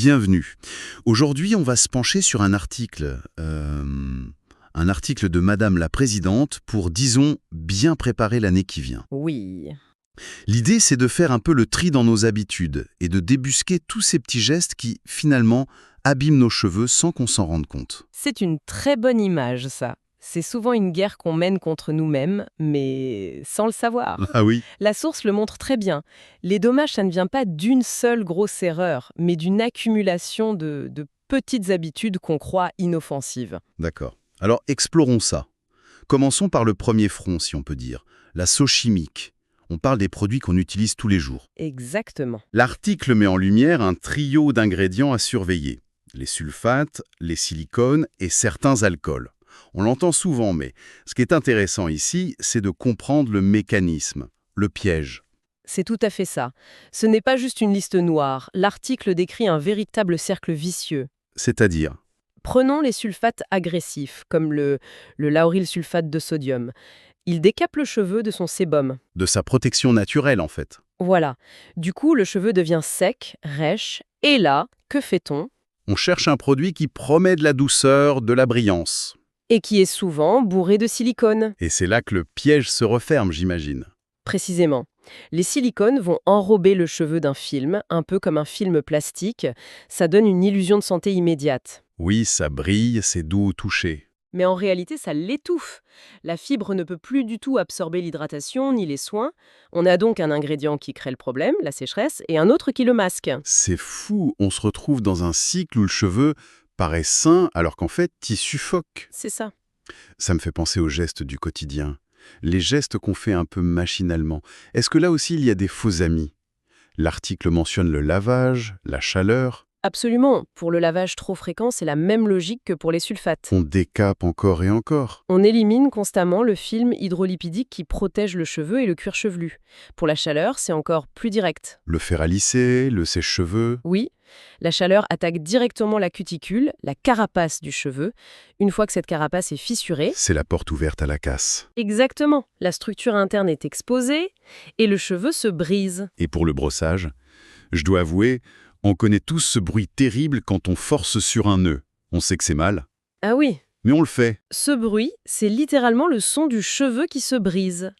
bienvenue. Aujourd'hui, on va se pencher sur un article de Madame la Présidente pour, disons, bien préparer l'année qui vient. Oui, L'idée, c'est de faire un peu le tri dans nos habitudes et de débusquer tous ces petits gestes qui, finalement, abîment nos cheveux sans qu'on s'en rende compte. c'est une très bonne image, ça. C'est souvent une guerre qu'on mène contre nous-mêmes, mais sans le savoir. Ah oui. La source le montre très bien. Les dommages, ça ne vient pas d'une seule grosse erreur, mais d'une accumulation de petites habitudes qu'on croit inoffensives. D'accord. Alors, explorons ça. Commençons par le premier front, si on peut dire, la sauce chimique. On parle des produits qu'on utilise tous les jours. Exactement. L'article met en lumière un trio d'ingrédients à surveiller. Les sulfates, les silicones et certains alcools. On l'entend souvent, mais ce qui est intéressant ici, c'est de comprendre le mécanisme, le piège. C'est tout à fait ça. Ce n'est pas juste une liste noire. L'article décrit un véritable cercle vicieux. C'est-à-dire, Prenons les sulfates agressifs, comme le lauryl sulfate de sodium. Il décape le cheveu de son sébum. de sa protection naturelle en fait. Voilà. Du coup, le cheveu devient sec, rêche, et là, que fait-on? On cherche un produit qui promet de la douceur, de la brillance. Et qui est souvent bourré de silicone. Et c'est là que le piège se referme, j'imagine. Précisément. Les silicones vont enrober le cheveu d'un film, un peu comme un film plastique. Ça donne une illusion de santé immédiate. Oui, ça brille, c'est doux au toucher. Mais en réalité, ça l'étouffe. La fibre ne peut plus du tout absorber l'hydratation ni les soins. On a donc un ingrédient qui crée le problème, la sécheresse, et un autre qui le masque. C'est fou, on se retrouve dans un cycle où le cheveu paraît sain alors qu'en fait, il suffoque. C'est ça. Ça me fait penser aux gestes du quotidien. Les gestes qu'on fait un peu machinalement. Est-ce que là aussi il y a des faux amis? L'article mentionne le lavage, la chaleur. Absolument. Pour le lavage trop fréquent, c'est la même logique que pour les sulfates. On décape encore et encore. On élimine constamment le film hydrolipidique qui protège le cheveu et le cuir chevelu. Pour la chaleur, c'est encore plus direct. Le fer à lisser, le sèche-cheveux. Oui, la chaleur attaque directement la cuticule, la carapace du cheveu. Une fois que cette carapace est fissurée, C'est la porte ouverte à la casse. exactement, la structure interne est exposée et le cheveu se brise. Et pour le brossage, je dois avouer, on connaît tous ce bruit terrible quand on force sur un nœud. On sait que c'est mal, Ah oui, mais on le fait. ce bruit, c'est littéralement le son du cheveu qui se brise.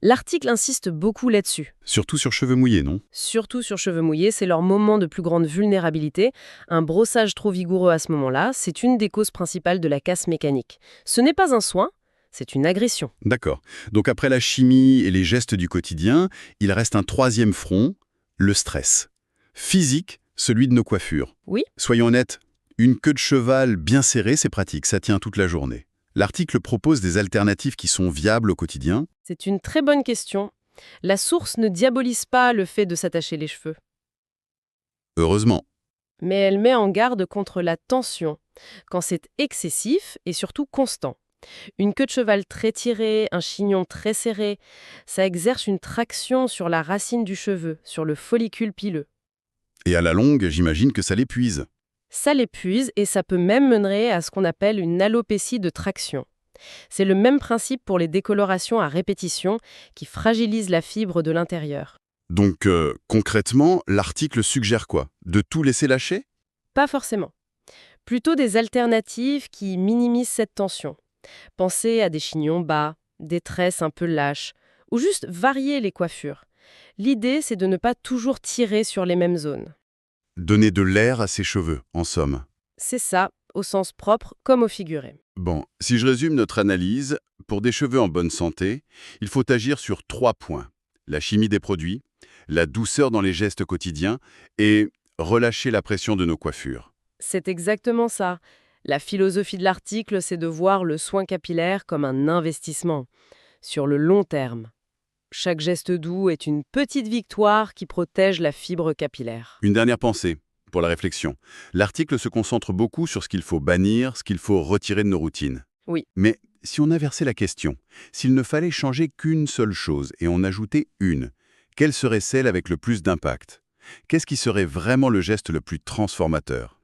L'article insiste beaucoup là-dessus. Surtout sur cheveux mouillés, non? Surtout sur cheveux mouillés, c'est leur moment de plus grande vulnérabilité. Un brossage trop vigoureux à ce moment-là, c'est une des causes principales de la casse mécanique. Ce n'est pas un soin, c'est une agression. D'accord. Donc après la chimie et les gestes du quotidien, il reste un troisième front, le stress. Physique, celui de nos coiffures. Oui, Soyons honnêtes, une queue de cheval bien serrée, c'est pratique, ça tient toute la journée. L'article propose des alternatives qui sont viables au quotidien. c'est une très bonne question. La source ne diabolise pas le fait de s'attacher les cheveux, Heureusement. mais elle met en garde contre la tension, quand c'est excessif et surtout constant. Une queue de cheval très tirée, un chignon très serré, ça exerce une traction sur la racine du cheveu, sur le follicule pileux. Et à la longue, j'imagine que ça l'épuise. Ça l'épuise et ça peut même mener à ce qu'on appelle une alopécie de traction. C'est le même principe pour les décolorations à répétition qui fragilisent la fibre de l'intérieur. Donc, concrètement, l'article suggère quoi? De tout laisser lâcher? Pas forcément. Plutôt des alternatives qui minimisent cette tension. Pensez à des chignons bas, des tresses un peu lâches, ou juste varier les coiffures. L'idée, c'est de ne pas toujours tirer sur les mêmes zones. Donner de l'air à ses cheveux, en somme. C'est ça, au sens propre comme au figuré. Bon, si je résume notre analyse, pour des cheveux en bonne santé, il faut agir sur 3 points. La chimie des produits, la douceur dans les gestes quotidiens et relâcher la pression de nos coiffures. C'est exactement ça. La philosophie de l'article, c'est de voir le soin capillaire comme un investissement, sur le long terme. Chaque geste doux est une petite victoire qui protège la fibre capillaire. Une dernière pensée, pour la réflexion. L'article se concentre beaucoup sur ce qu'il faut bannir, ce qu'il faut retirer de nos routines. Oui. Mais si on inversait la question, s'il ne fallait changer qu'une seule chose et en ajouter une, quelle serait celle avec le plus d'impact? Qu'est-ce qui serait vraiment le geste le plus transformateur?